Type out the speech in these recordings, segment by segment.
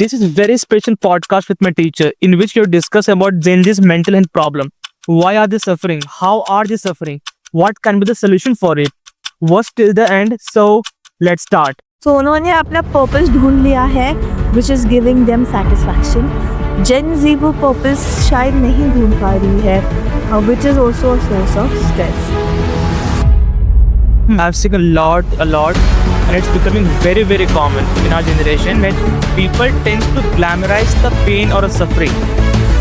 This is a very special podcast with my teacher in which you discuss about Gen Z's mental health problem. Why are they suffering? How are they suffering? What can be the solution for it? What's till the end? So let's start. तो उन्होंने अपना purpose ढूंढ लिया है which is giving them satisfaction. Gen Z वो purpose शायद नहीं ढूंढ पा रही है which is also a source of stress. I've seen a lot, and it's becoming very, very common in our generation when people tend to glamorize the pain or a suffering.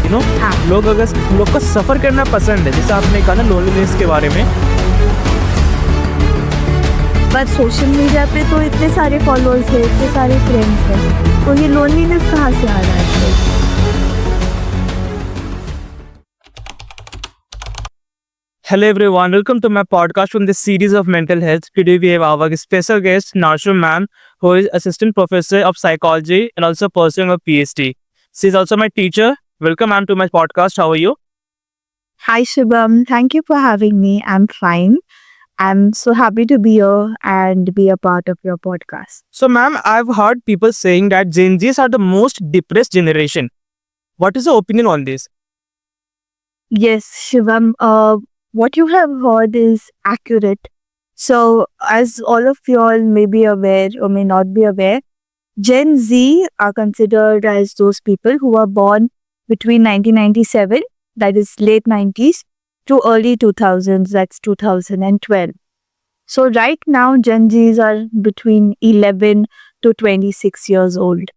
You know, लोग को सफ़र करना पसंद है, जैसे आपने कहा ना loneliness के बारे में. बट सोशल मीडिया पे तो इतने सारे फॉलोअर्स हैं, इतने सारे फ्रेंड्स हैं, तो ये लोनलीनेस कहाँ से आ रहा है? Hello everyone, welcome to my podcast from this series of mental health. Today we have our special guest Narshu ma'am, who is assistant professor of psychology and also pursuing a PhD. She is also my teacher. Welcome ma'am to my podcast. How are you? Hi Shubham, thank you for having me. I'm fine. I'm so happy to be here and be a part of your podcast. So ma'am, I've heard people saying that Gen Zs are the most depressed generation. What is your opinion on this? Yes, Shivam, what you have heard is accurate. So, as all of you all may be aware or may not be aware, Gen Z are considered as those people who are born between 1997, that is late 90s, to early 2000s, that's 2012. So, right now, Gen Zs are between 11 to 26 years old.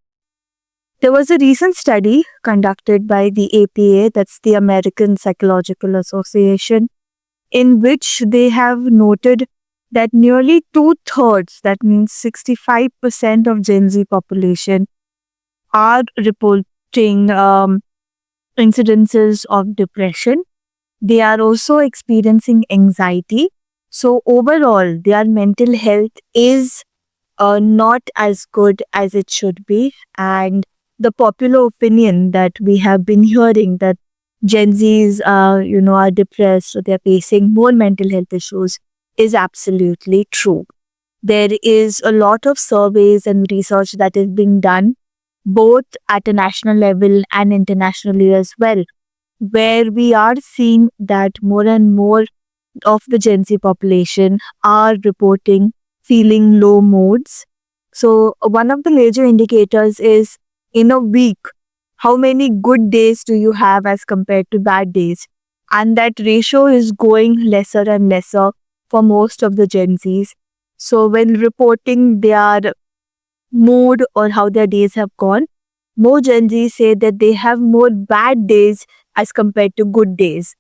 There was a recent study conducted by the APA, that's the American Psychological Association, in which they have noted that nearly 2/3, that means 65% of Gen Z population are reporting incidences of depression. They are also experiencing anxiety. So overall, their mental health is not as good as it should be. And the popular opinion that we have been hearing that Gen Zs are depressed or they're facing more mental health issues is absolutely true. There is a lot of surveys and research that is being done both at a national level and internationally as well, where we are seeing that more and more of the Gen Z population are reporting feeling low moods. So one of the major indicators is in a week, how many good days do you have as compared to bad days? And that ratio is going lesser and lesser for most of the Gen Zs. So when reporting their mood or how their days have gone, more Gen Zs say that they have more bad days as compared to good days,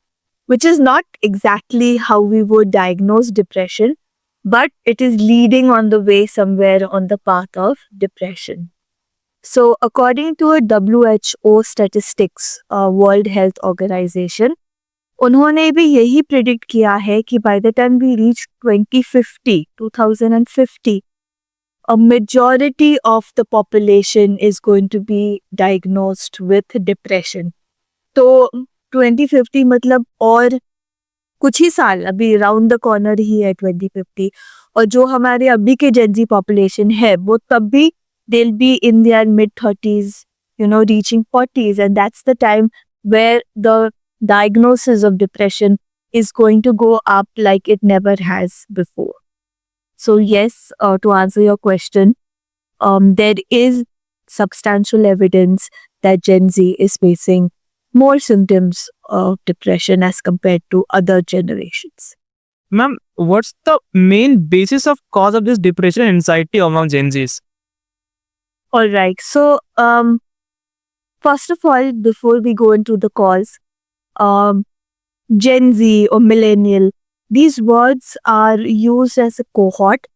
which is not exactly how we would diagnose depression, but it is leading on the way somewhere on the path of depression. So according to a WHO statistics, World Health Organization, उन्होंने भी यही predict किया है कि by the time we reach 2050, a majority of the population is going to be diagnosed with depression. तो 2050 मतलब और कुछ ही साल, अभी राउंड द कॉर्नर ही है 2050, और जो हमारे अभी के Gen Z population है वो तब भी they'll be in their mid-30s, reaching 40s. And that's the time where the diagnosis of depression is going to go up like it never has before. So yes, to answer your question, there is substantial evidence that Gen Z is facing more symptoms of depression as compared to other generations. Ma'am, what's the main basis of cause of this depression and anxiety among Gen Zs? All right. So, first of all, before we go into the cause, Gen Z or millennial, these words are used as a cohort.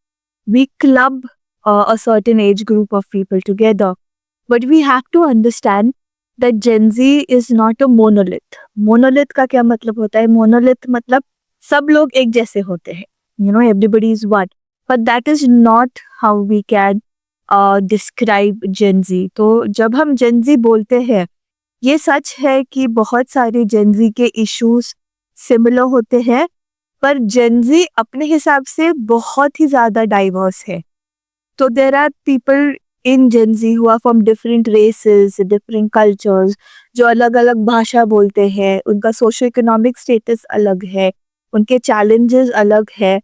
We club a certain age group of people together. But we have to understand that Gen Z is not a monolith. Monolith का क्या मतलब होता है? Monolith मतलब सब लोग एक जैसे होते हैं. Everybody is one. But that is not how we can describe Gen Z. तो जब हम Gen Z बोलते हैं, ये सच है कि बहुत सारे Gen Z के इश्यूज सिमिलर होते हैं, पर Gen Z अपने हिसाब से बहुत ही ज़्यादा डाइवर्स है. तो there are people in Gen Z who are from different races, different cultures, जो अलग अलग भाषा बोलते हैं, उनका सोशो इकोनॉमिक स्टेटस अलग है, उनके चैलेंजेस अलग है.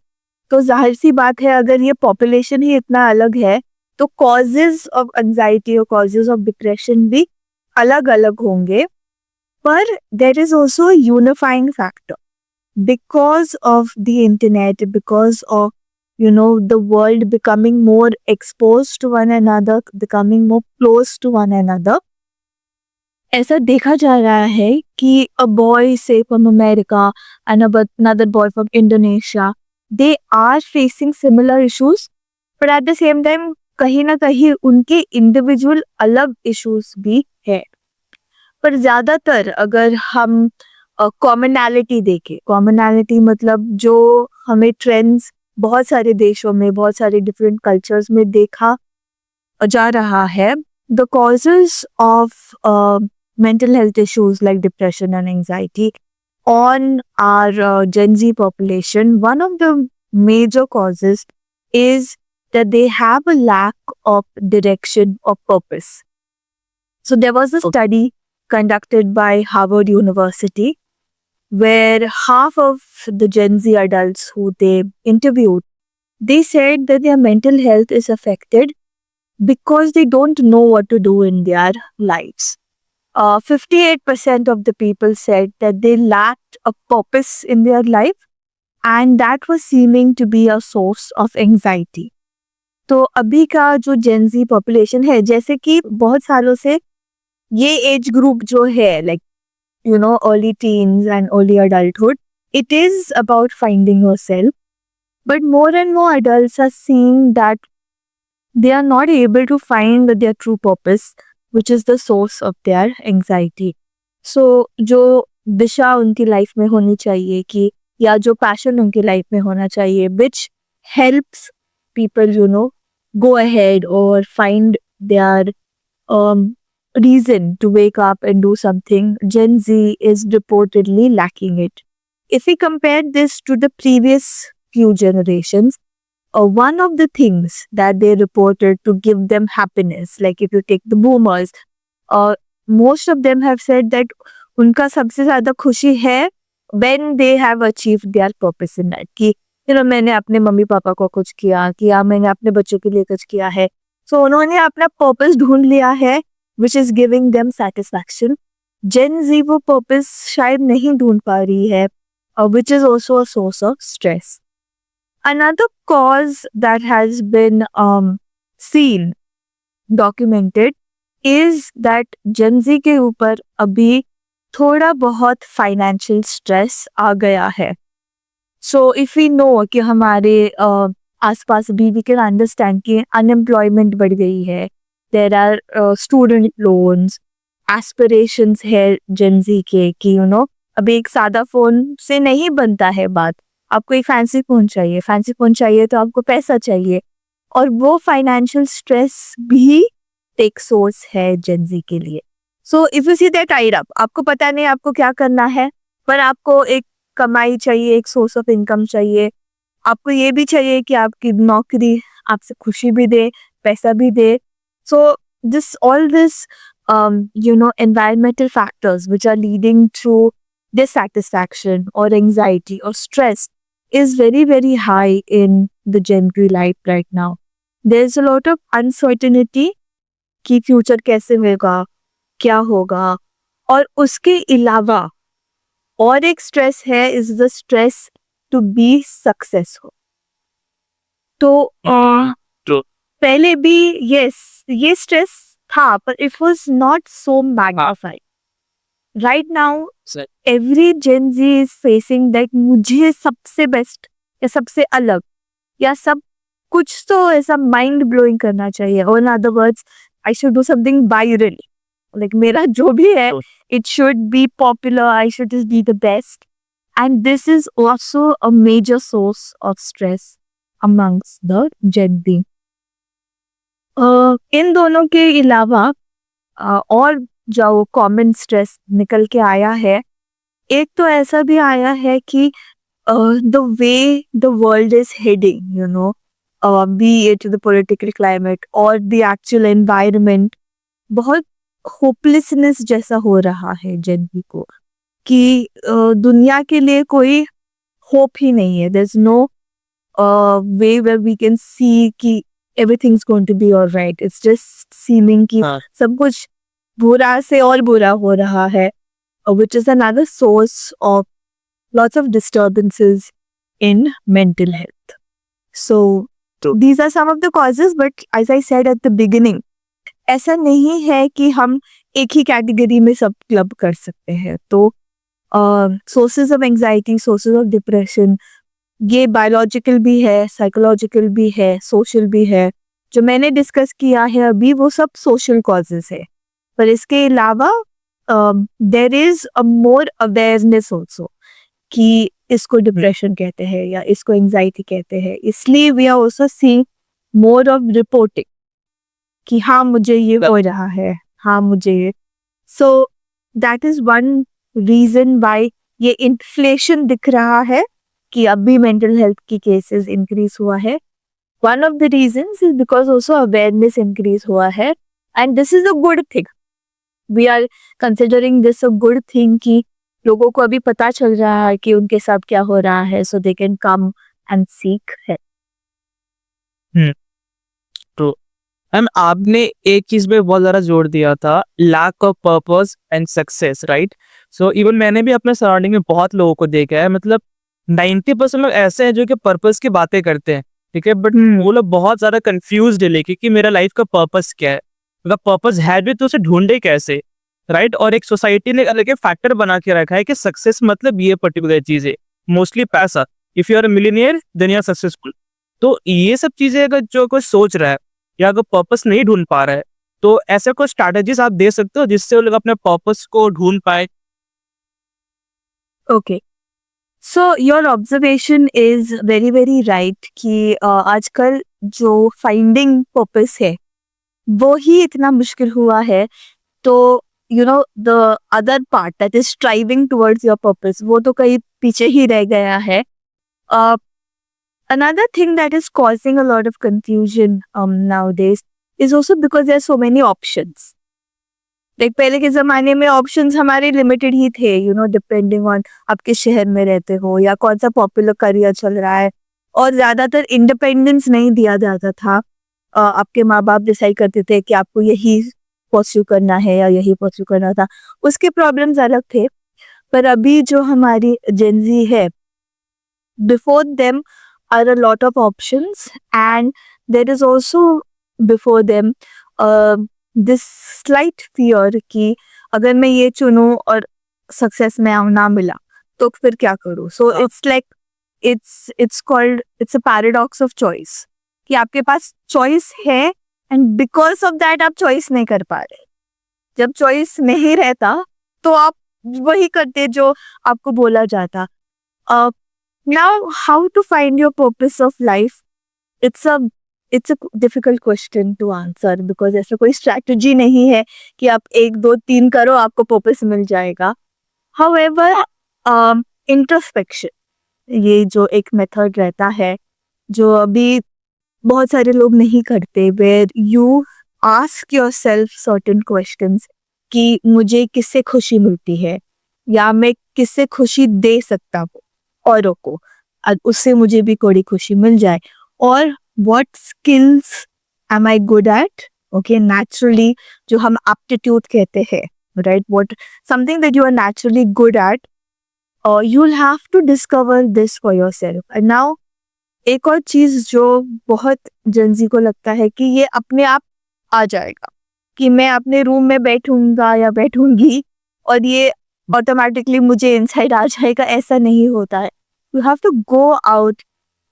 तो जाहिर सी बात है अगर ये पॉपुलेशन ही इतना अलग है तो कॉजेज ऑफ एंजाइटी और कॉजेज ऑफ डिप्रेशन भी अलग अलग होंगे. पर there is also unifying factor because of the internet, because of the world becoming more exposed to one another, becoming more close to one another. ऐसा देखा जा रहा है कि a boy say from America and another boy from Indonesia, they are facing similar issues, but at the same time कहीं ना कहीं उनके इंडिविजुअल अलग इश्यूज भी है. पर ज्यादातर अगर हम कॉमनैलिटी देखें, कॉमनैलिटी मतलब जो हमें ट्रेंड्स बहुत सारे देशों में, बहुत सारे डिफरेंट कल्चर्स में देखा जा रहा है. The causes of mental health issues like depression and anxiety on our Gen Z population, one of the major causes is that they have a lack of direction or purpose. So there was a study conducted by Harvard University where half of the Gen Z adults who they interviewed, they said that their mental health is affected because they don't know what to do in their lives. 58% of the people said that they lacked a purpose in their life, and that was seeming to be a source of anxiety. तो अभी का जो Gen Z population है, जैसे कि बहुत सालों से ये एज ग्रुप जो है, like early teens and early adulthood, it is about finding yourself. But more and more adults are seeing that they are not able to find their true purpose, which is the source of their anxiety. So जो दिशा उनकी life में होनी चाहिए कि या जो passion उनकी life में होना चाहिए, which helps people go ahead or find their reason to wake up and do something, Gen Z is reportedly lacking it. If we compare this to the previous few generations, one of the things that they reported to give them happiness, like if you take the boomers, most of them have said that उनका सबसे ज़्यादा खुशी है when they have achieved their purpose in life. कि मैंने अपने mummy papa को कुछ किया, मैंने अपने बच्चों के लिए कुछ किया है. So उन्होंने अपना purpose ढूंढ लिया है, which is giving them satisfaction. Gen Z वो purpose शायद नहीं ढूंढ पा रही है, which is also a source of stress. Another cause that has been seen, documented, is that Gen Z के ऊपर अभी थोड़ा बहुत financial stress आ गया है. So if we know कि हमारे आसपास भी we can understand कि unemployment बढ़ गई है, there are student loans, aspirations है Gen Z के कि अभी एक सादा फोन से नहीं बनता है बात, आपको एक फैंसी फोन चाहिए तो आपको पैसा चाहिए, और वो फाइनेंशियल स्ट्रेस भी एक सोर्स है Gen Z के लिए. So if you see that tied up, आपको पता नहीं आपको क्या करना है, पर आपको एक कमाई चाहिए, एक सोर्स ऑफ इनकम चाहिए, आपको ये भी चाहिए कि आपकी नौकरी आपसे खुशी भी दे, पैसा भी दे. So this all this environmental factors which are leading to dissatisfaction or anxiety or stress is very, very high in the Gen Z life right now. There's a lot of uncertainty कि future कैसे होगा, क्या होगा, और उसके अलावा और एक स्ट्रेस है, is the stress to be successful. तो पहले भी ये स्ट्रेस था, पर it was not so magnified. Right now every Gen Z is facing that मुझे सबसे बेस्ट या सबसे अलग या सब कुछ तो ऐसा माइंड ब्लोइंग करना चाहिए, और in other words I should do something viral, like मेरा जो भी है it should be popular, I should just be the best, and this is also a major source of stress amongst the Gen Z. इन दोनों के अलावा और जो कॉमन स्ट्रेस निकल के आया है, एक तो ऐसा भी आया है कि the way the world is heading, be it the political climate or the actual environment, बहुत होपलेसनेस जैसा हो रहा है जनता को कि दुनिया के लिए कोई होप ही नहीं है. There is no way where we can see कि everything is going to be alright. It's just seeming कि हाँ. सब कुछ बुरा से और बुरा हो रहा है, which is another source of lots of disturbances in mental health. So True. these are some of the causes, but as I said at the beginning, ऐसा नहीं है कि हम एक ही कैटेगरी में सब क्लब कर सकते हैं. तो sources of anxiety, sources of depression, ये बायोलॉजिकल भी है, साइकोलॉजिकल भी है, सोशल भी है. जो मैंने डिस्कस किया है अभी वो सब सोशल कॉजेज है. पर इसके अलावा there is a more awareness also कि इसको डिप्रेशन कहते हैं या इसको एंजाइटी कहते हैं. इसलिए we are also seeing more of reporting कि हाँ मुझे ये हो रहा है, हाँ मुझे ये. So that is one reason why ये इन्फ्लेशन दिख रहा है कि अब भी मेंटल हेल्थ की केसेस इंक्रीज हुआ है. One of the reasons is because also awareness increase हुआ है, and this is a good thing. We are considering this a good thing कि लोगों को अभी पता चल रहा है कि उनके साथ क्या हो रहा है, so they can come and seek help. Ma'am आपने एक चीज पे बहुत ज्यादा जोर दिया था, lack of purpose and success, right? So even मैंने भी अपने सराउंडिंग में बहुत लोगों को देखा है, मतलब 90% लोग ऐसे हैं जो कि पर्पस की बातें करते हैं, ठीक है, बट वो लोग बहुत ज्यादा कंफ्यूज्ड है लेके कि मेरा लाइफ का पर्पस क्या है. अगर पर्पस है भी तो उसे ढूंढे कैसे, राइट? और एक सोसाइटी ने अलग फैक्टर बना के रखा है कि सक्सेस मतलब ये पर्टिकुलर चीज है, मोस्टली पैसा. If you are a millionaire then you are successful. तो ये सब चीजें अगर जो कोई सोच रहा है या अगर पर्पस नहीं ढूंढ पा रहा है, तो ऐसे कोई स्ट्रैटेजीज आप दे सकते हो जिससे वो लोग अपने पर्पस को ढूंढ पाए? Okay, so your observation is very very right कि आजकल जो फाइंडिंग पर्पस है वो ही इतना मुश्किल हुआ है. तो you know the other part that is striving towards your purpose वो तो कहीं पीछे ही रह गया है. Another thing that is causing a lot of confusion nowadays is also because there are so many options. Like पहले के ज़माने में options हमारे limited ही थे, you know, depending on आप किस शहर में रहते हो या कौन सा popular career चल रहा है, और ज़्यादातर independence नहीं दिया जाता था. आपके माँ बाप डिसाइड करते थे कि आपको यही pursue करना है या यही pursue करना था. उसके problems अलग थे. पर अभी जो हमारी Gen Z है, before them are a lot of options, and there is also before them this slight fear कि अगर मैं ये चुनूं और सक्सेस में ना मिला तो फिर क्या करूं. So it's like it's called it's a paradox of choice कि आपके पास चॉइस है एंड बिकॉज ऑफ दैट आप चॉइस नहीं कर पा रहे. जब चॉइस नहीं रहता तो आप वही करते जो आपको बोला जाता. Now, how to find your purpose of life? It's a difficult question to answer because ऐसा कोई strategy नहीं है कि आप 1 2 3 करो आपको purpose मिल जाएगा. However, introspection ये जो एक method रहता है जो अभी बहुत सारे लोग नहीं करते, where you ask yourself certain questions कि मुझे किससे खुशी मिलती है या मैं किससे खुशी दे सकता हूँ औरों को, उससे मुझे भी थोड़ी खुशी मिल जाए. और what skills am I good at? Okay, naturally जो हम aptitude कहते हैं, right? What something that you are naturally good at, you'll have to discover this for yourself. And now एक और चीज जो बहुत जंजी को लगता है कि ये अपने आप आ जाएगा, कि मैं अपने रूम में बैठूंगा या बैठूंगी और ये ऑटोमेटिकली मुझे इनसाइड आ जाएगा. ऐसा नहीं होता है. You have to go out,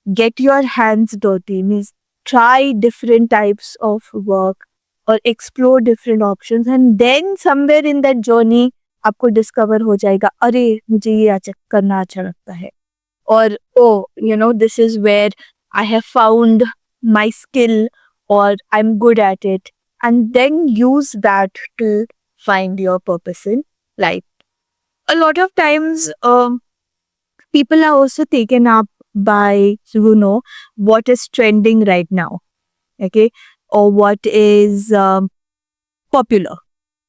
get your hands dirty, means try different types of work or explore different options, and then somewhere in that journey आपको discover हो जाएगा अरे मुझे ये करना अच्छा लगता है, और oh you know this is where I have found my skill or I'm good at it, and then use that to find your purpose in life. A lot of times people are also taken up by, what is trending right now, okay, or what is popular,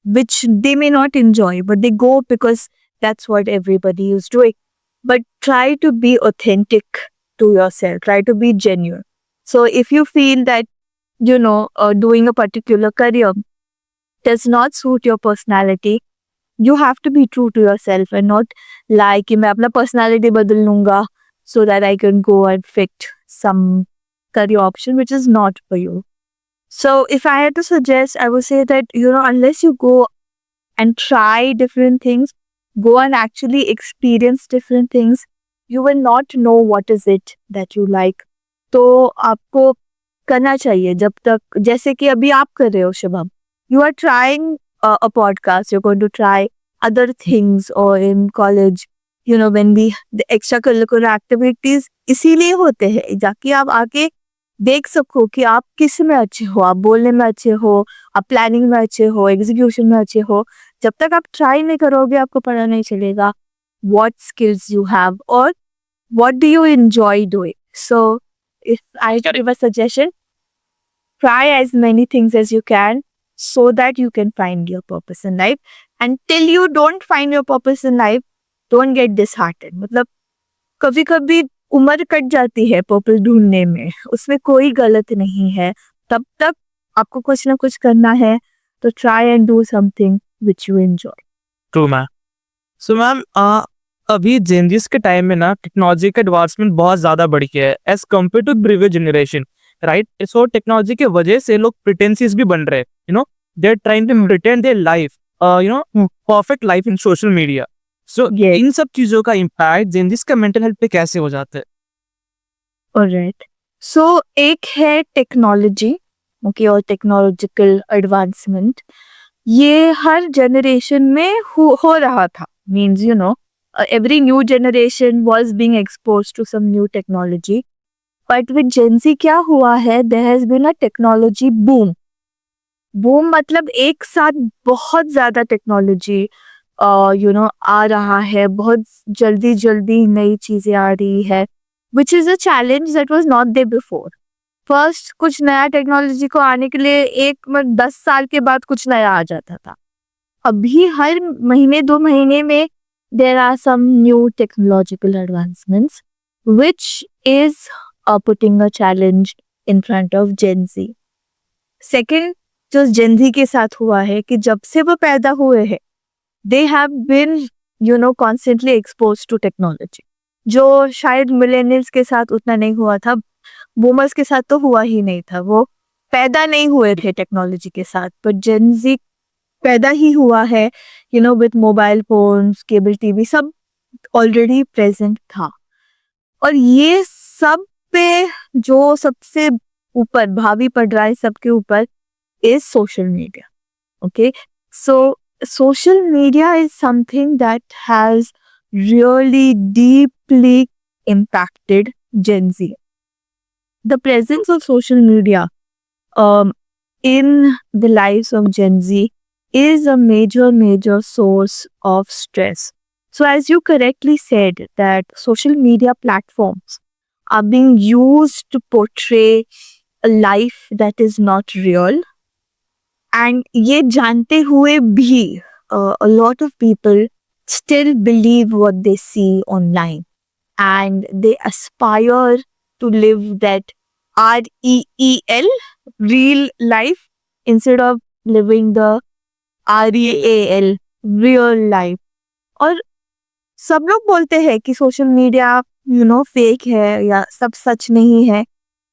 which they may not enjoy, but they go because that's what everybody is doing. But try to be authentic to yourself, try to be genuine. So if you feel that, doing a particular career does not suit your personality, you have to be true to yourself and not lie कि मैं अपना personality बदल लूंगा so that I can go and fit some career option which is not for you. So if I had to suggest, I would say that, unless you go and try different things, go and actually experience different things, you will not know what is it that you like. तो आपको करना चाहिए जब तक, जैसे कि अभी आप कर रहे हो Shubham, you are trying a podcast, you're going to try other things, or in college, when the extracurricular activities इसीलिए होते हैं ताकि आप आगे देख सको कि आप किस में अच्छे हो, आप बोलने में अच्छे हो, आप प्लानिंग में अच्छे हो, एग्जीक्यूशन में अच्छे हो. जब तक आप ट्राई नहीं करोगे आपको पता नहीं चलेगा what skills you have or what do you enjoy doing. So if I give a suggestion, try as many things as you can so that you can find your purpose in life. Until you don't find your purpose in life, don't get disheartened. मतलब कभी कभी उम्र cut जाती है purpose ढूंढने में, उसमें कोई गलत नहीं है. तब तक आपको कुछ ना कुछ करना है, तो try and do something which you enjoy. True ma'am. So ma'am, अभी जेनजीस के टाइम में ना टेक्नोलॉजी का एडवांसमेंट बहुत ज़्यादा बढ़ गया है as compared to previous generation, right. So technology की वजह से लोग प्रिटेंसियस भी बन रहे हैं, they are trying to pretend their life, perfect life in social media. So इन सब चीज़ों का इम्पैक्ट जेनजीस का मेंटल हेल्थ पे कैसे हो जाता है? ऑलराइट, सो एक है टेक्नोलॉजी, ओके, और टेक्नोलॉजिकल एडवांसमेंट. ये हर जनरेशन में हो रहा था. Means every new generation was being exposed to some new technology. But with Gen Z क्या हुआ है, there has been a technology boom. Boom मतलब एक साथ बहुत ज़्यादा टेक्नोलॉजी आ रहा है, बहुत जल्दी जल्दी नई चीज़ें आ रही है, which is a challenge that was not there before. First कुछ नया टेक्नोलॉजी को आने के लिए 10 साल के बाद कुछ नया आ जाता था. अभी हर महीने 2 महीने में there are some new technological advancements which is putting a challenge in front of Gen Z. Second, जो Gen Z के साथ हुआ है कि जब से वो पैदा हुए हैं, they have been constantly exposed to technology. जो शायद millennials के साथ उतना नहीं हुआ था, boomers के साथ तो हुआ ही नहीं था, वो पैदा नहीं हुए थे टेक्नोलॉजी के साथ. पर Gen Z पैदा ही हुआ है with mobile phones, cable TV, सब ऑलरेडी प्रेजेंट था. और ये सब पे जो सबसे ऊपर भावी पड़ रहा है सबके ऊपर is social media. Okay, so social media is something that has really deeply impacted Gen Z. The presence of social media in the lives of Gen Z is a major source of stress. So as you correctly said that social media platforms are being used to portray a life that is not real. And ये जानते हुए भी a lot of people still believe what they see online. And they aspire to live that REEL, real life, instead of living the REAL, real life. और सब लोग बोलते हैं कि सोशल मीडिया फेक है या सब सच नहीं है.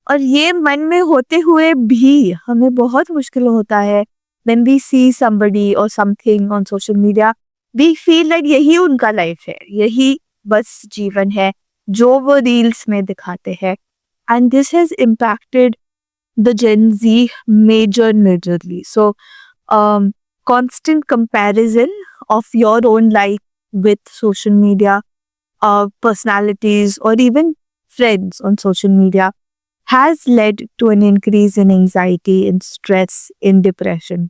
और ये मन में होते हुए भी हमें बहुत मुश्किल होता है when we see somebody or something on social media, we feel like यही उनका लाइफ है, यही बस जीवन है जो वो रील्स में दिखाते हैं. And this has impacted the Gen Z majorly. So constant comparison of your own life with social media, personalities, or even friends on social media has led to an increase in anxiety, in stress, in depression.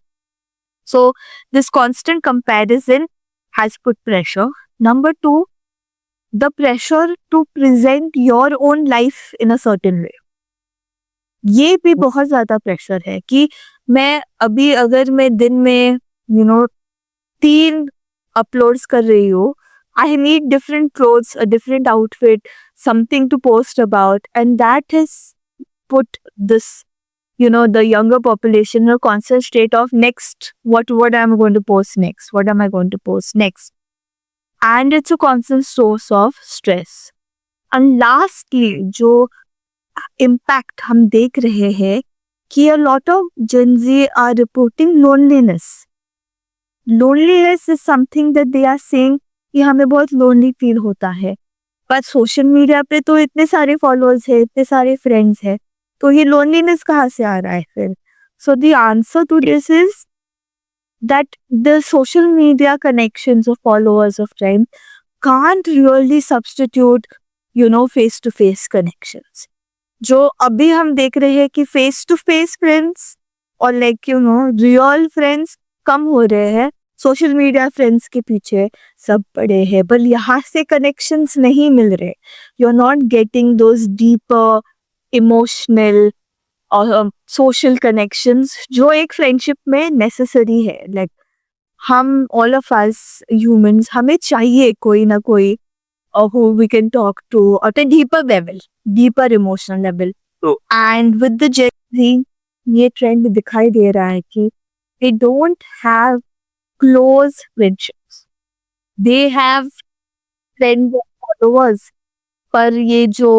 So this constant comparison has put pressure. Number 2, the pressure to present your own life in a certain way. ये भी बहुत ज्यादा pressure है कि मैं अभी अगर मैं दिन में 3 अपलोड्स कर रही हूँ, I need different clothes, a different outfit, something to post about, and that has put this the younger population in a constant state of next, what am I going to post next, what am I going to post next, and it's a constant source of stress. And lastly, जो impact हम देख रहे हैं कि a lot of Gen Z are reporting loneliness. Loneliness is something that they are saying कि हमें बहुत lonely feel होता है, पर सोशल मीडिया पे तो इतने सारे फॉलोअर्स है, इतने सारे फ्रेंड्स है, तो ये लोनलीनेस कहाँ से आ रहा है फिर? So the answer to this is that the social media connections of followers of friends can't really substitute face to face connections. जो अभी हम देख रहे हैं कि फेस टू फेस फ्रेंड्स और रियल फ्रेंड्स कम हो रहे हैं, सोशल मीडिया फ्रेंड्स के पीछे सब पड़े हैं, पर यहाँ से कनेक्शंस नहीं मिल रहे. You are not getting those deeper emotional और सोशल कनेक्शंस जो एक फ्रेंडशिप में नेसेसरी है. लाइक हम ऑल ऑफ अस ह्यूमंस, हमें चाहिए कोई ना कोई who we can talk to at a deeper level, deeper emotional level. And with the Gen Z, ये ट्रेंड दिखाई दे रहा है कि they don't have close friendships. They have friends and followers, पर ये जो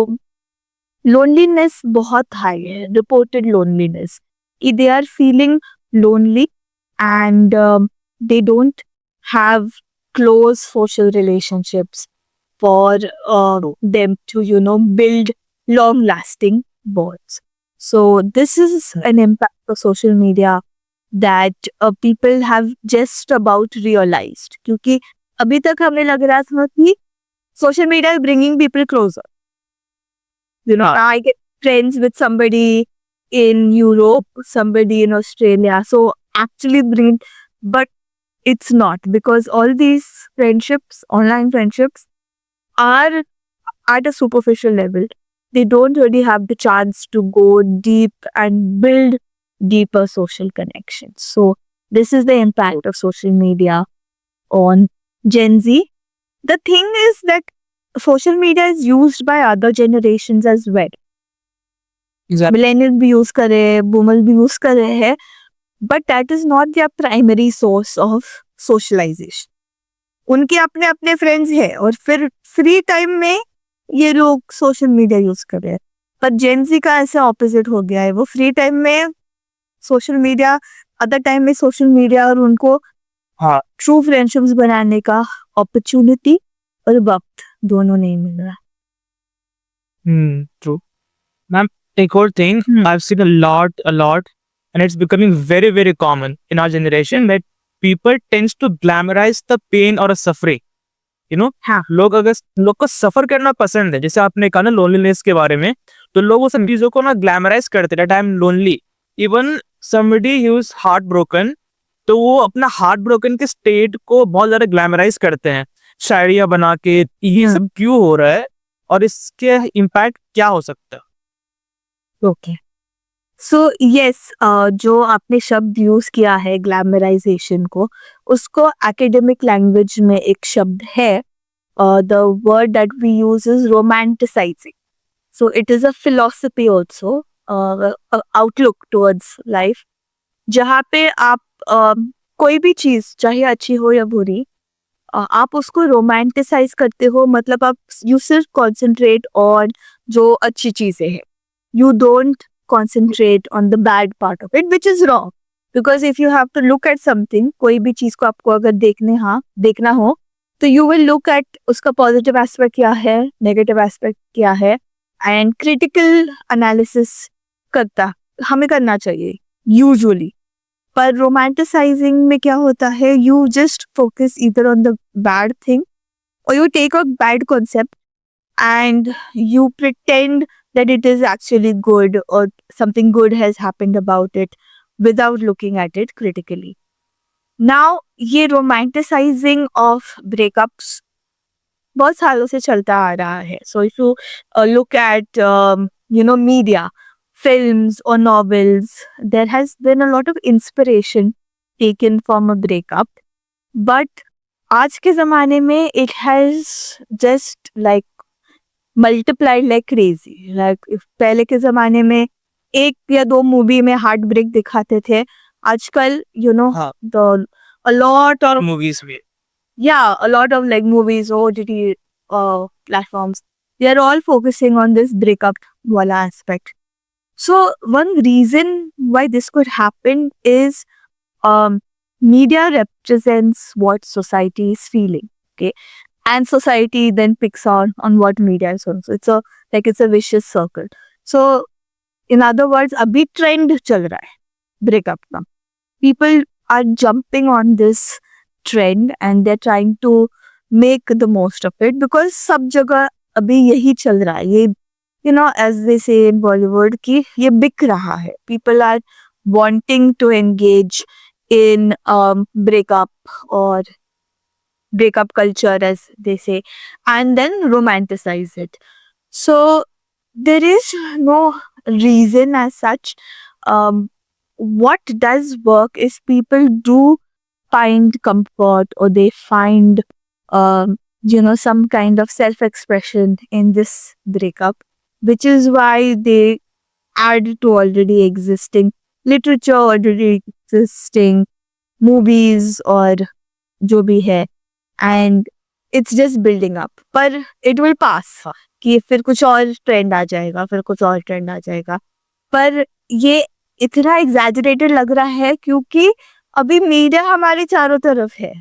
loneliness बहुत high है, reported loneliness. They are feeling lonely and they don't have close social relationships for them to, build long-lasting bonds. So this is an impact of social media that people have just about realized. क्योंकि अभी तक हमें लग रहा था कि social media is bringing people closer. I get friends with somebody in Europe, somebody in Australia. So actually but it's not, because all these friendships, online friendships, are at a superficial level. They don't really have the chance to go deep and build deeper social connections. So this is the impact of social media on Gen Z. The thing is that social media is used by other generations as well. Exactly. Millennials भी use कर रहे हैं, boomers भी use कर रहे हैं, but that is not their primary source of socialization. उनके अपने अपने फ्रेंड्स हैं और फिर फ्री टाइम में ये लोग सोशल मीडिया यूज कर रहे हैं. पर जेन ज़ी का ऐसा ऑपोजिट हो गया है, वो फ्री टाइम में सोशल मीडिया, अदर टाइम में सोशल मीडिया, और उनको ट्रू फ्रेंडशिप्स बनाने का अपॉर्चुनिटी और वक्त दोनों नहीं मिल रहा. True. Ma'am, एक और thing I've seen a lot, and it's becoming very, very common in our generation that people tends to glamorize the pain or a suffering. हाँ. लोग को सफर करना पसंद है. जैसे आपने कहा ना लोनलीनेस के बारे में, तो लोग वो सब चीजों को ना ग्लैमराइज करते हैं. I am lonely. Even somebody he is heart broken, तो वो अपना हार्ट ब्रोकन के स्टेट को बहुत ज्यादा ग्लैमराइज करते हैं शायरियां बना के. ये सब क्यों हो रहा है और इसके इम्पैक्ट क्या हो सकता है? ओके, सो यस, जो आपने शब्द यूज किया है ग्लैमराइजेशन को, उसको एकेडमिक लैंग्वेज में एक शब्द है, the word that we use is romanticising. So it is a philosophy also, outlook towards life, जहाँ पे आप कोई भी चीज चाहे अच्छी हो या बुरी, आप उसको रोमांटिसाइज करते हो. मतलब आप यू सिर्फ कॉन्सेंट्रेट ऑन जो अच्छी चीजें हैं, you don't concentrate on the bad part of it, which is wrong. Because if you have to look at something, कोई भी चीज को आपको अगर देखना हो, तो you will look at उसका positive aspect क्या है, negative aspect क्या है, and critical analysis हमें करना चाहिए usually. पर romanticizing में क्या होता है, you just focus either on the bad thing or you take a bad concept and you pretend that it is actually good or something good has happened about it without looking at it critically. Now, ये romanticizing of breakups बहुत सालों से चलता आ रहा है. So if you look at media, films or novels, there has been a lot of inspiration taken from a breakup. But आज के ज़माने में it has just like multiplied like crazy. Like पहले के ज़माने में एक या दो मूवी में हार्ट ब्रेक दिखाते थे. आजकल हाँ. a lot of movies भी. a lot of like movies, OTT platforms, they are all focusing on this breakup wala aspect. So one reason why this could happen is media represents what society is feeling, okay, and society then picks on what media is on. So it's a vicious circle. So in other words, abhi trend chal raha hai breakup ka. People are jumping on this trend and they're trying to make the most of it because सब जगह अभी यही चल रहा है. ये as they say in Bollywood कि ये बिक रहा है. People are wanting to engage in breakup or breakup culture, as they say, and then romanticize it. So there is no reason as such. What does work is people do find comfort or they find some kind of self-expression in this breakup, which is why they add to already existing literature, already existing movies or जो भी है, and it's just building up. पर it will pass कि फिर कुछ और trend आ जाएगा, फिर कुछ और ट्रेंड आ जाएगा. पर ये इतना एग्जैजरेटेड लग रहा है क्योंकि अभी मीडिया हमारे चारों तरफ है.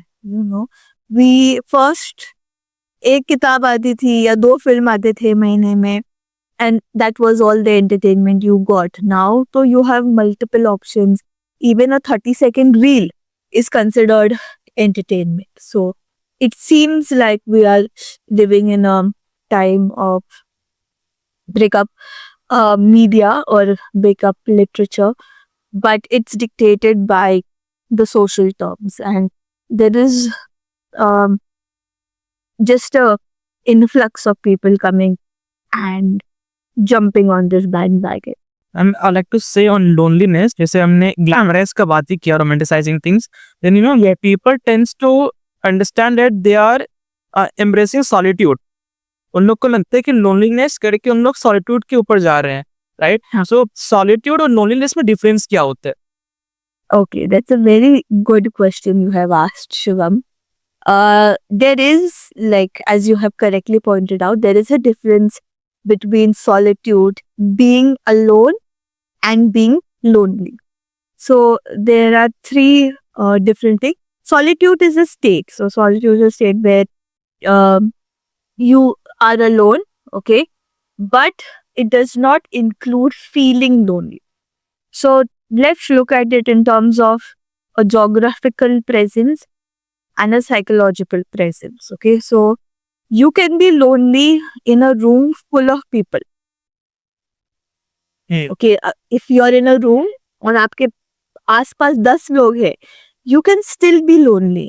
वी फर्स्ट एक किताब आती थी या 2 फिल्म आते थे महीने में and that was all the entertainment you got. Now so you have multiple options. Even a 30-second reel is considered entertainment. So it seems like we are living in a time of breakup media or breakup literature, but it's dictated by the social terms, and there is just a influx of people coming and jumping on this bandwagon. And I like to say on loneliness, जैसे हमने glamorize का बात ही किया, romanticizing things, then people tends to understand that they are embracing solitude. उन लोग को लगता है कि loneliness करके उन लोग solitude के ऊपर जा रहे हैं, right? So solitude और loneliness में difference क्या होता है? Okay, that's a very good question you have asked, Shivam. There is, like, as you have correctly pointed out, there is a difference between solitude, being alone, and being lonely. So there are 3 different things. Solitude is a state. So solitude is a state where you are alone, okay, but it does not include feeling lonely. So let's look at it in terms of a geographical presence and a psychological presence, okay. So you can be lonely in a room full of people. Okay, if you are in a room और आपके आसपास 10 लोग हैं, you can still be lonely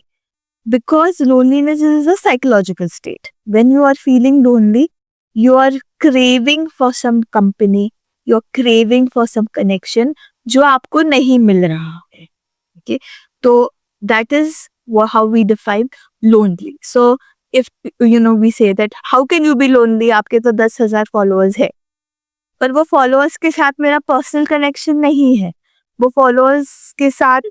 because loneliness is a psychological state. When you are feeling lonely, you are craving for some company, you are craving for some connection जो आपको नहीं मिल रहा है. Okay, so that is how we define lonely. So if we say that how can you be lonely, आपके तो 10,000 followers है, पर वो followers के साथ मेरा personal connection नहीं है, वो followers के साथ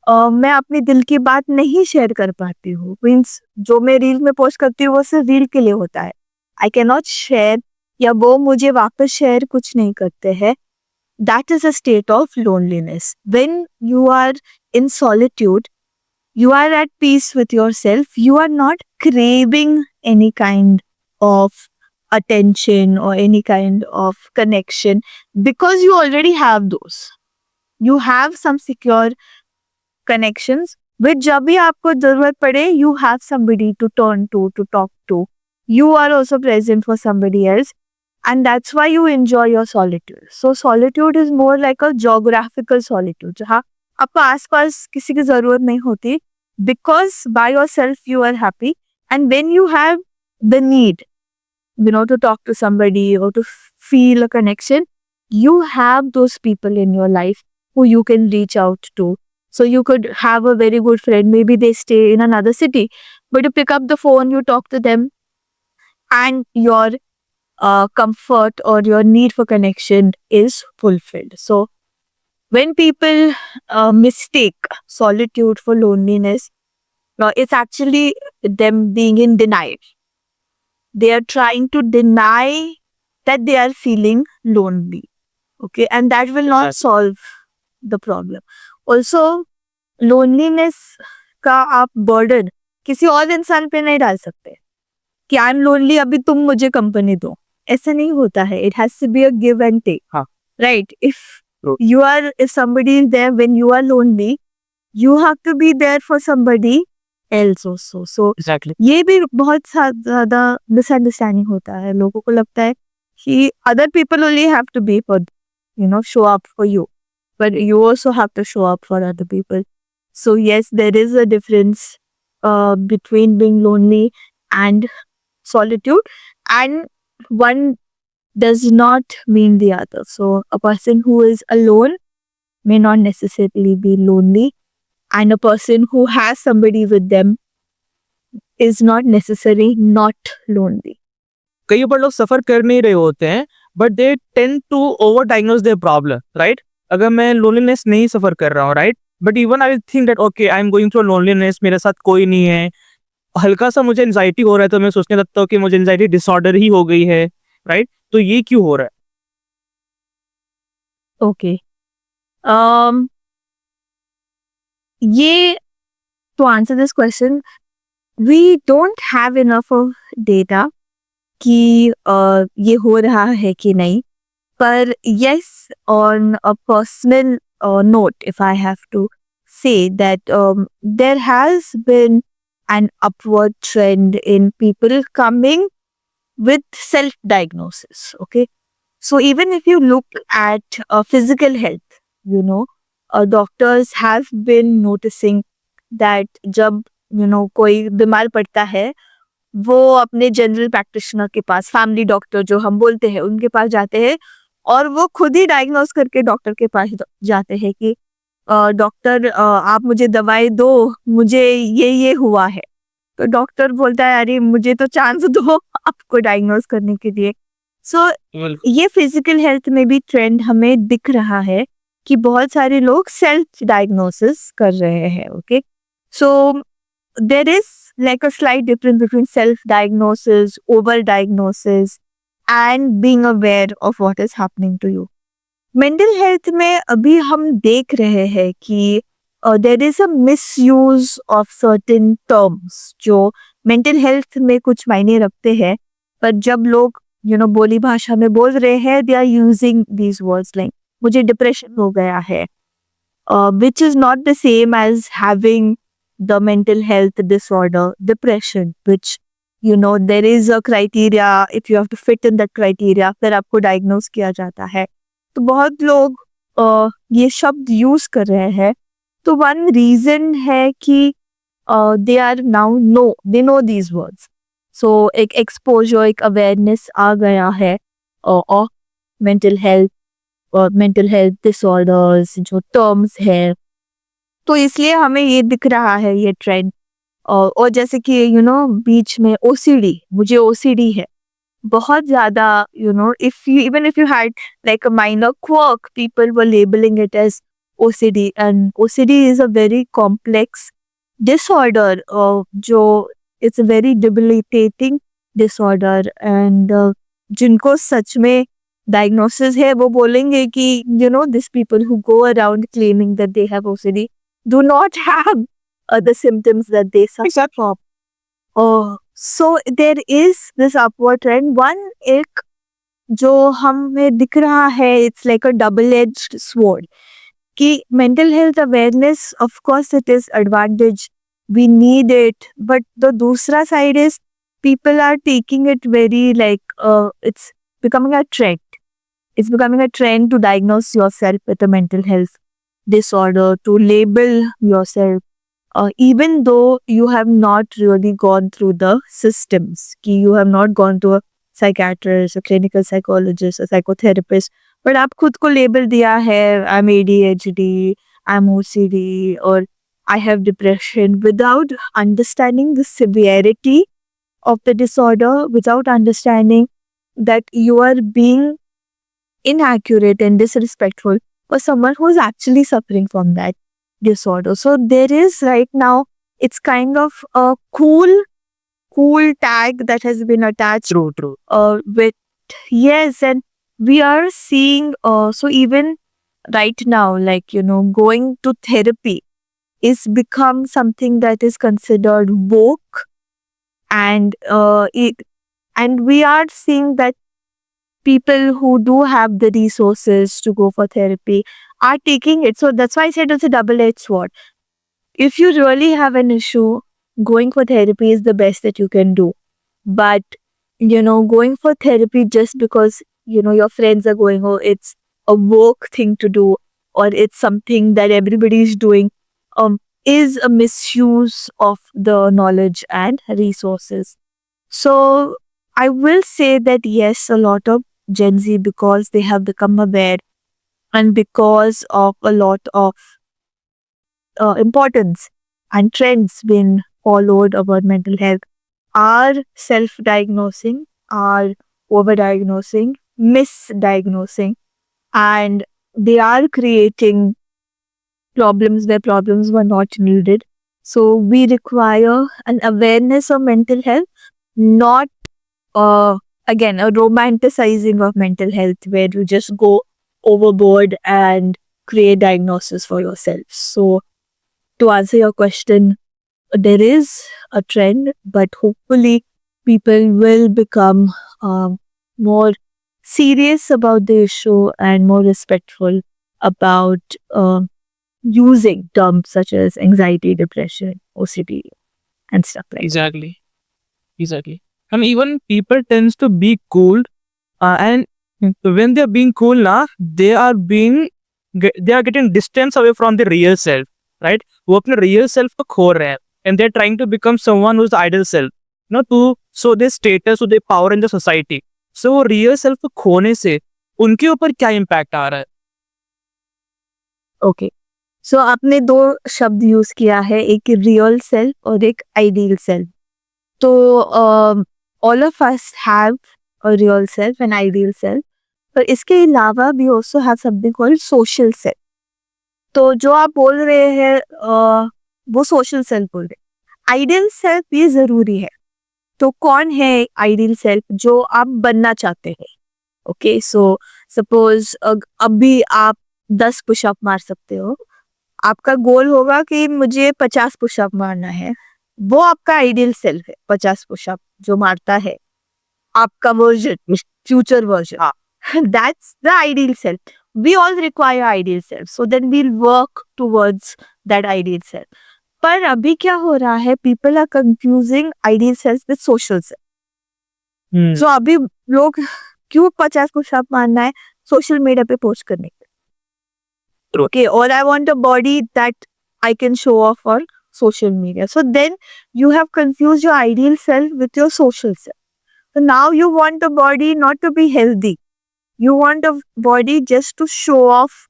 मैं अपने दिल की बात नहीं शेयर कर पाती हूँ. मीन्स जो मैं रील में पोस्ट करती हूँ वो सिर्फ रील के लिए होता है. आई कैन नॉट शेयर, या वो मुझे वापस शेयर कुछ नहीं करते हैं. That is a state of loneliness. When you are in solitude, you are at peace with yourself. You are not craving any kind of attention or any kind of connection because you already have those. You have some secure connections which जब भी आपको जरूरत पड़े, you have somebody to turn to talk to. You are also present for somebody else, and that's why you enjoy your solitude. So solitude is more like a geographical solitude. जहाँ आपको आसपास किसी की जरूरत नहीं होती, because by yourself you are happy. And when you have the need, to talk to somebody or to feel a connection, you have those people in your life who you can reach out to. So you could have a very good friend, maybe they stay in another city, but you pick up the phone, you talk to them, and your comfort or your need for connection is fulfilled. So when people mistake solitude for loneliness, it's actually them being in denial. They are trying to deny that they are feeling lonely. Okay, and that will not solve the problem. Also, loneliness का आप burden किसी और इंसान पे नहीं डाल सकते कि आई एम लोनली, अभी तुम मुझे कंपनी दो. ऐसा नहीं होता है. It has to be a give and take. हाँ. Right. If True. if somebody is there when you are lonely, you have to be there for somebody else also. So Exactly. ये भी बहुत ज्यादा मिसअंडरस्टैंडिंग होता है. लोगों को लगता है कि other people only have to be for, show up for you, but you also have to show up for other people. So yes, there is a difference between being lonely and solitude, and one does not mean the other. So a person who is alone may not necessarily be lonely, and a person who has somebody with them is not necessarily not lonely. कई बार लोग सफर कर नहीं रहे होते हैं but they tend to over diagnose their problem, right? अगर मैं loneliness नहीं सफर कर रहा हूँ, right, but even I think that okay I am going through loneliness, मेरे साथ कोई नहीं है, हल्का सा मुझे एंजाइटी हो रहा है तो मैं सोचने लगता हूँ कि मुझे एंजाइटी डिसऑर्डर ही हो गई है, राइट? तो ये क्यों हो रहा है? Okay. To answer this question, we don't have enough of data कि ये हो रहा है कि नहीं. पर yes, on a personal note, if I have to say that there has been an upward trend in people coming with self-diagnosis. Okay. So even if you look at physical health, doctors have been noticing that जब कोई बीमार पड़ता है, वो अपने general practitioner के पास, family doctor जो हम बोलते हैं, उनके पास जाते हैं और वो खुद ही डायग्नोस करके डॉक्टर के पास जाते हैं कि डॉक्टर आप मुझे दवाई दो, मुझे ये हुआ है. तो डॉक्टर बोलता है अरे मुझे तो चांस दो आपको डायग्नोस करने के लिए. सो ये फिजिकल हेल्थ में भी ट्रेंड हमें दिख रहा है कि बहुत सारे लोग सेल्फ डायग्नोसिस कर रहे हैं. Okay, so there is like a slight difference between self-diagnosis, over-diagnosis, and being aware of what is happening to you. Mental health में अभी हम देख रहे हैं कि there is a misuse of certain terms जो mental health में कुछ मायने रखते हैं, पर जब लोग बोली भाषा में बोल रहे हैं, they are using these words like मुझे डिप्रेशन हो गया है, which is not the same as having the mental health disorder, depression, which there is a criteria. If you have to fit in that criteria, फिर आपको diagnose किया जाता है. तो बहुत लोग ये शब्द यूज कर रहे हैं. तो one reason है कि they are now they know these words. So एक exposure, एक awareness आ गया है of mental health और mental health disorders जो terms है. तो इसलिए हमें ये दिख रहा है ये ट्रेंड. और जैसे कि बीच में OCD, मुझे OCD है बहुत ज्यादा. if you had like a minor quirk, people were labeling it as OCD, and OCD is a very complex disorder जो it's a very debilitating disorder, and जिनको सच में diagnosis है वो बोलेंगे कि these people who go around claiming that they have OCD do not have the symptoms that they suffer from. So there is this upward trend. One एक जो हमें दिख रहा है, it's like a double-edged sword. कि mental health awareness, of course it is advantage, we need it, but the दूसरा side is people are taking it very like it's becoming a trend. It's becoming a trend to diagnose yourself with a mental health disorder, to label yourself even though you have not really gone through the systems, you have not gone to a psychiatrist, a clinical psychologist, a psychotherapist, but आप खुद को label दिया है, I'm ADHD, I'm OCD, or I have depression, without understanding the severity of the disorder, without understanding that you are being inaccurate and disrespectful for someone who is actually suffering from that disorder. So there is right now, it's kind of a cool tag that has been attached True. with, yes, and we are seeing, so even right now, like, going to therapy is become something that is considered woke, and and we are seeing that people who do have the resources to go for therapy are taking it. So that's why I said it's a double-edged sword. If you really have an issue, going for therapy is the best that you can do. But, going for therapy just because, your friends are going, or it's a woke thing to do, or it's something that everybody is doing, is a misuse of the knowledge and resources. So I will say that yes, a lot of Gen Z, because they have become aware and because of a lot of importance and trends being followed about mental health, are self-diagnosing, are overdiagnosing, misdiagnosing, and they are creating problems where problems were not needed. So we require an awareness of mental health, not again a romanticizing of mental health where you just go overboard and create diagnosis for yourself. So to answer your question, there is a trend, but hopefully people will become more serious about the issue and more respectful about using terms such as anxiety, depression, OCD, and stuff like that. Exactly. And even people tends to be cool, and when they are being cool now, they are getting distance away from the real self, right? वो अपने real self को खो रहे हैं, and they're trying to become someone who's the ideal self, to show their status, to their power in the society. So वो real self को खोने से उनके ऊपर क्या impact आ रहा है? ओके, सो आपने दो शब्द यूज किया है, एक रियल सेल्फ और एक आइडियल सेल्फ. तो all of us have a real self and ideal self, पर इसके अलावा we also have something called social self. तो जो आप बोल रहे हैं वो सोशल सेल्फ बोल रहे हैं. आइडियल सेल्फ ये जरूरी है. तो कौन है आइडियल सेल्फ जो आप बनना चाहते हैं? ओके, सो सपोज अभी आप 10 पुशअप मार सकते हो. आपका गोल होगा कि मुझे 50 पुशअप मारना है. वो आपका आइडियल सेल्फ है, 50 पुशअप जो मारता है, आपका version, future version. That's the ideal self. We all require ideal self. So then we'll work towards that ideal self. पर अभी क्या हो रहा है, people are confusing ideal self with social self. So अभी लोग क्यों 50 पुशअप मारना है? सोशल मीडिया पे पोस्ट करने के. True. Okay, or I want a body that I can show off on social media. So then you have confused your ideal self with your social self. So now you want a body not to be healthy. You want a body just to show off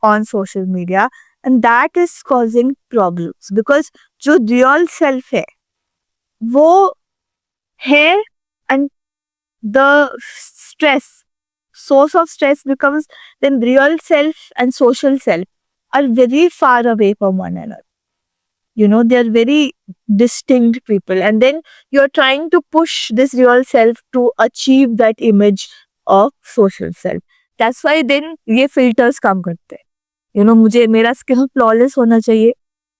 on social media, and that is causing problems because जो real self है वो है, and the source of stress becomes, then real self and social self are very far away from one another. They are very distinct people, and then you're trying to push this real self to achieve that image of social self. That's why then ये filters काम करते हैं. मुझे मेरा skin flawless होना चाहिए,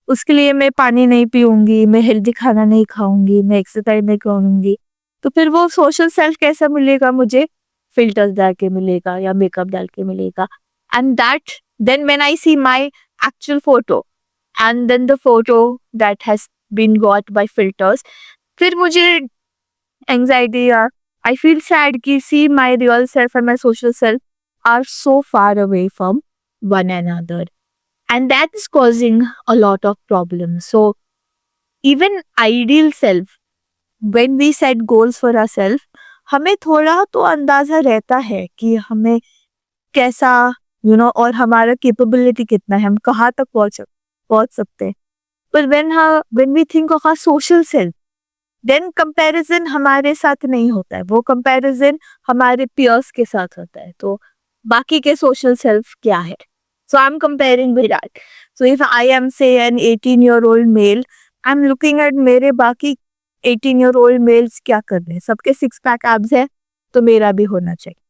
उसके लिए मैं पानी नहीं पीऊंगी, मैं हेल्दी खाना नहीं खाऊंगी, मैं एक्सरसाइज नहीं करूंगी. तो फिर वो सोशल सेल्फ कैसा मिलेगा मुझे? फिल्टर्स डाल के मिलेगा या मेकअप डाल के मिलेगा. And that then when I see my actual photo and then the photo that has been got by filters, फिर मुझे anxiety या I feel sad कि see my real self and my social self are so far away from one another. and that is causing a lot of problems. So even ideal self, when we set goals for ourselves, हमें थोड़ा तो अंदाजा रहता है कि हमें कैसा और हमारा कैपेबिलिटी कितना है, हम कहाँ तक पहुंच सकते हैं. पर when we think of our social self, then comparison हमारे साथ नहीं होता है, वो comparison हमारे peers के साथ होता है. तो बाकी के social self क्या है? So I'm comparing with that. So if I am say an 18-year-old male, I'm looking at मेरे बाकी 18-year-old males क्या कर रहे हैं. सबके 6-pack abs है तो मेरा भी होना चाहिए.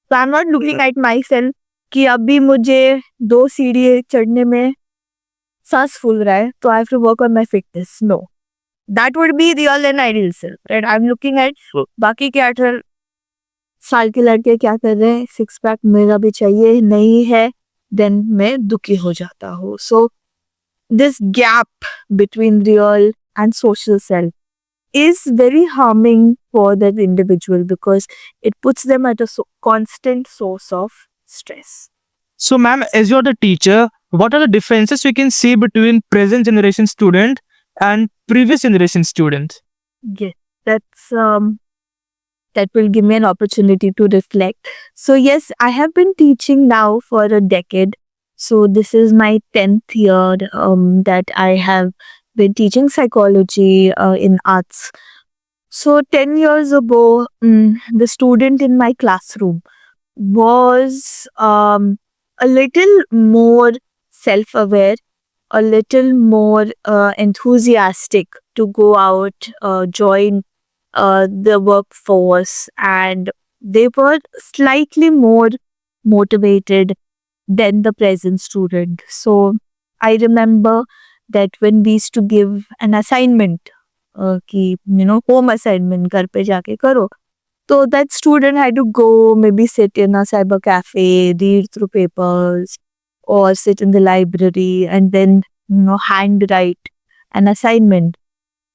So I'm not looking at myself कि अभी मुझे 2 सीढ़ी चढ़ने में सांस फूल रहा है तो I have to work on my fitness. No. That would be real and ideal self, right? I'm looking at बाकी के 18 साल के लड़के क्या कर रहे हैं, 6-pack मेरा भी चाहिए, नहीं है, then मैं दुखी हो जाता हूँ. So this gap between real and social self is very harming for that individual because it puts them at a constant source of stress. So, ma'am, as you're the teacher, what are the differences we can see between present generation student and previous generation students? Yes, that's that will give me an opportunity to reflect. So yes, I have been teaching now for a decade. So this is my 10th year that I have been teaching psychology in arts. So 10 years ago, the student in my classroom was a little more self-aware, a little more enthusiastic to go out, join the workforce, and they were slightly more motivated than the present student. So I remember that when we used to give an assignment, कि home assignment घर पे जाके करो, so that student had to go maybe sit in a cyber cafe, read through papers, or sit in the library and then handwrite an assignment.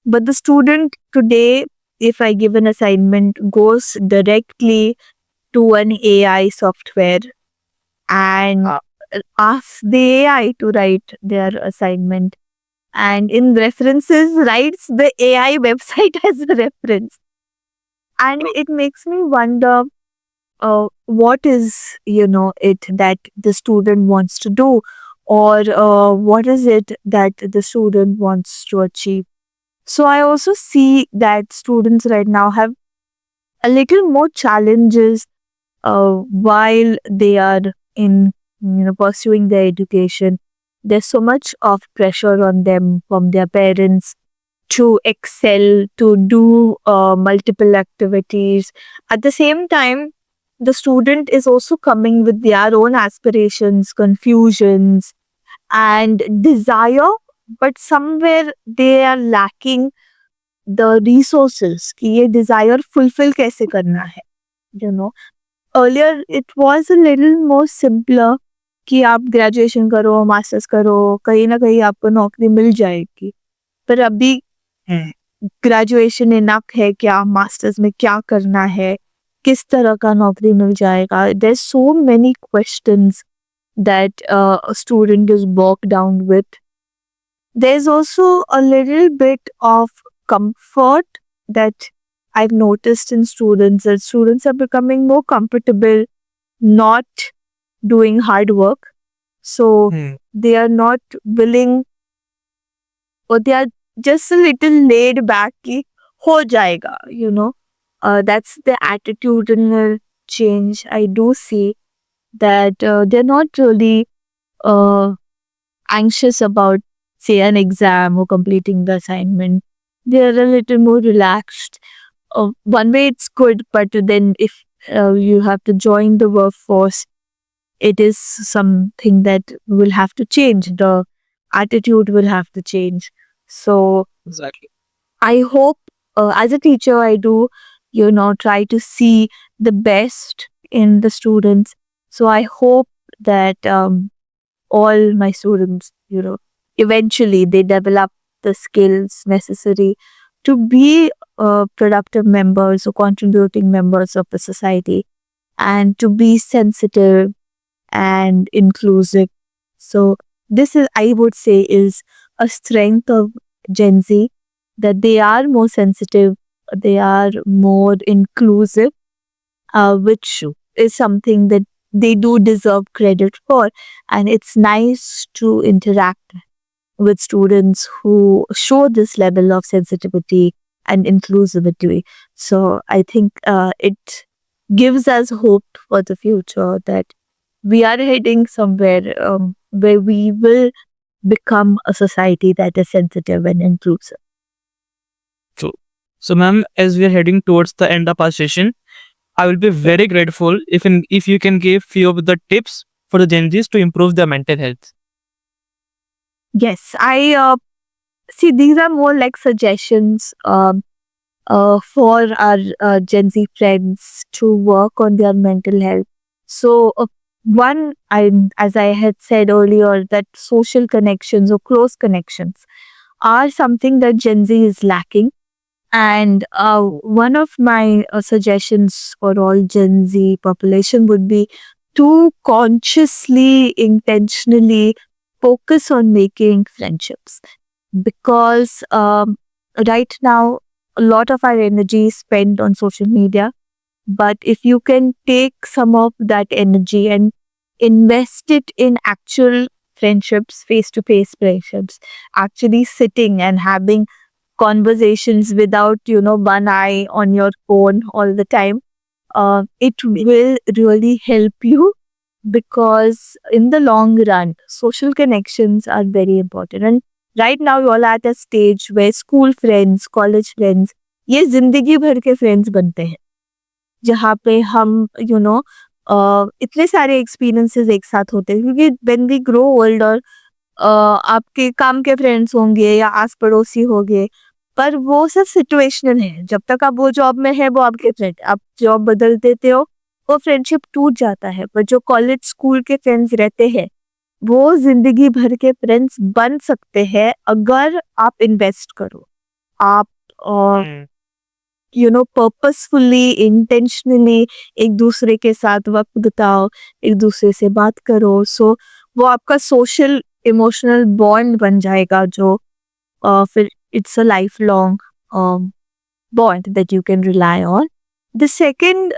But the student today, if I give an assignment, goes directly to an AI software and asks the AI to write their assignment. And in references, writes the AI website as a reference. And it makes me wonder what is, it that the student wants to do, or what is it that the student wants to achieve. So I also see that students right now have a little more challenges while they are in pursuing their education. There's so much of pressure on them from their parents to excel, to do multiple activities. At the same time, the student is also coming with their own aspirations, confusions, and desire, but somewhere they are lacking the resources कि ये desire fulfill कैसे करना है. Earlier it was a little more simpler कि आप graduation करो, masters करो, कहीं ना कहीं आपको नौकरी मिल जाएगी. पर अभी ग्रेजुएशन इनफ है क्या, मास्टर्स में क्या करना है, किस तरह का नौकरी मिल जाएगा. There so many questions that a student is bogged down with. There's also a little bit of comfort that I've noticed in students, that students are becoming more comfortable not doing hard work. So they are not willing, or they are just a little laid back ki ho jayega, that's the attitudinal change I do see, that they're not really anxious about, say, an exam or completing the assignment. They're a little more relaxed. One way it's good, but then if you have to join the workforce, it is something that will have to change. The attitude will have to change. So Exactly. I hope as a teacher, I do, try to see the best in the students. So I hope that all my students, eventually they develop the skills necessary to be productive members or contributing members of the society, and to be sensitive and inclusive. So this is, I would say, is a strength of Gen Z, that they are more sensitive, they are more inclusive, which is something that they do deserve credit for. And it's nice to interact with students who show this level of sensitivity and inclusivity. So I think it gives us hope for the future that we are heading somewhere where we will become a society that is sensitive and inclusive. True. So, ma'am, as we are heading towards the end of our session, I will be very grateful if you can give few of the tips for the Gen Zs to improve their mental health. Yes, I see these are more like suggestions for our Gen Z friends to work on their mental health. So, one, as I had said earlier, that social connections or close connections are something that Gen Z is lacking. And one of my suggestions for all Gen Z population would be to consciously, intentionally focus on making friendships, because right now a lot of our energy is spent on social media. But if you can take some of that energy and invest it in actual friendships, face to face friendships, actually sitting and having conversations without, one eye on your phone all the time, it will really help you, because in the long run, social connections are very important. And right now, you all at a stage where school friends, college friends, ये जिंदगी भर के friends बनते हैं, जहाँ पे हम, इतने सारे experiences एक साथ होते हैं, क्योंकि when we grow older, आपके काम के फ्रेंड्स होंगे या आस पड़ोसी होंगे, पर वो सब सिचुएशनल है। जब तक आप वो जॉब में है वो आपके फ्रेंड, आप जॉब बदल देते हो वो फ्रेंडशिप टूट जाता है। पर जो कॉलेज स्कूल के फ्रेंड्स रहते हैं वो जिंदगी भर के फ्रेंड्स बन सकते हैं अगर आप इन्वेस्ट करो, आप पर्पसफुली, इंटेंशनली एक दूसरे के साथ वक्त बिताओ, एक दूसरे से बात करो। सो वो आपका सोशल इमोशनल बॉन्ड बन जाएगा, जो फिर it's a lifelong bond that you can rely on. The second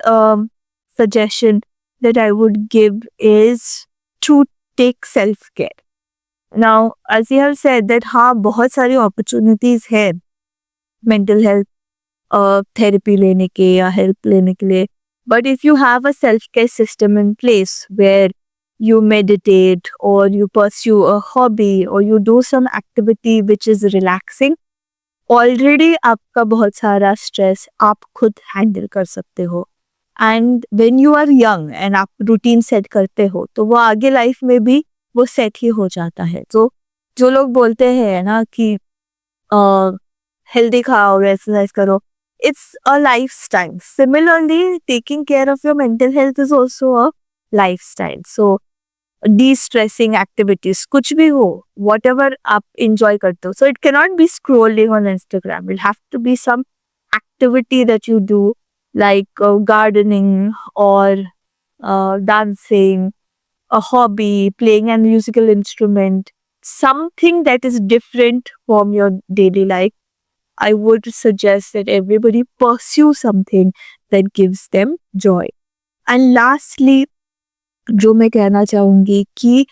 suggestion that I would give is to take self-care. Now, as you have said that हाँ बहुत सारी opportunities है mental health therapy लेने के या help लेने के लिए, but if you have a self-care system in place where you meditate or you pursue a hobby or you do some activity which is relaxing, already आपका बहुत सारा स्ट्रेस आप खुद हैंडल कर सकते हो। And when you are young and आप routine set करते हो तो वो आगे लाइफ में भी वो सेट ही हो जाता है। तो जो लोग बोलते हैं ना कि हेल्दी खाओ, एक्सरसाइज करो, it's a life style. Similarly taking care of your mental health is also a life style. So de-stressing activities, कुछ भी हो, whatever आप enjoy करते हो. So it cannot be scrolling on Instagram. It'll have to be some activity that you do, like gardening or dancing, a hobby, playing a musical instrument, something that is different from your daily life. I would suggest that everybody pursue something that gives them joy. And lastly, जो मैं कहना चाहूंगी कि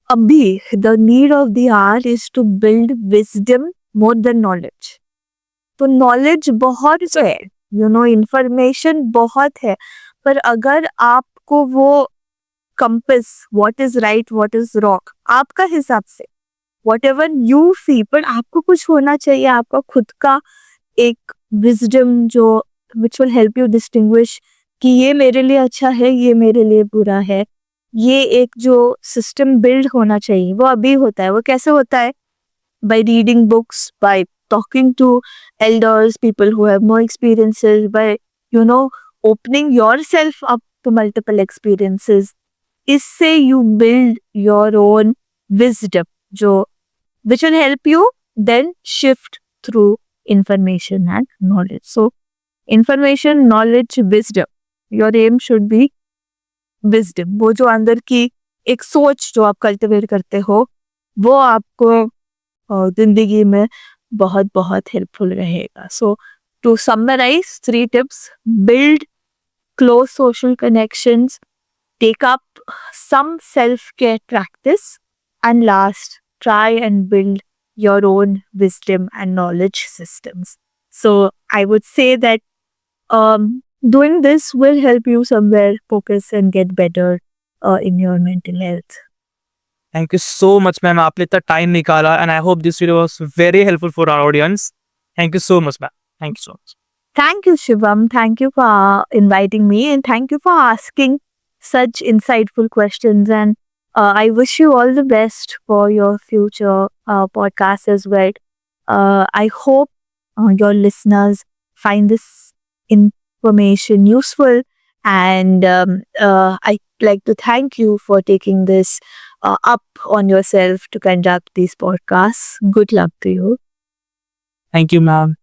अभी the need of the hour is to build wisdom more than knowledge. तो knowledge बहुत है, information बहुत है, पर अगर आपको वो compass, what is right what is wrong, आपका हिसाब से वॉट एवर यू फील, पर आपको कुछ होना चाहिए, आपका खुद का एक विजडम जो which will help you distinguish कि ये मेरे लिए अच्छा है, ये मेरे लिए बुरा है। ये एक जो सिस्टम बिल्ड होना चाहिए वो अभी होता है। वो कैसे होता है? By reading books, by talking to elders, people who have more experiences, by opening yourself up to multiple experiences. इससे you build your own wisdom जो which will help you then shift through information and knowledge. So information, knowledge, wisdom. Your aim should be wisdom. वो जो अंदर की एक सोच जो आप कल्टिवेट करते हो वो आपको जिंदगी में बहुत बहुत हेल्पफुल रहेगा. सो to summarize, 3 tips: build close social connections, take up some self-care practice, and last, try and build your own wisdom and knowledge systems. So I would say that doing this will help you somewhere focus and get better in your mental health. Thank you so much, ma'am. आपने इतना time निकाला and I hope this video was very helpful for our audience. Thank you so much, ma'am. Thank you so much. Thank you, Shivam. Thank you for inviting me, and thank you for asking such insightful questions. And I wish you all the best for your future podcasts as well. I hope your listeners find this information useful, and I'd like to thank you for taking this up on yourself to conduct these podcasts. Good luck to you. Thank you, ma'am.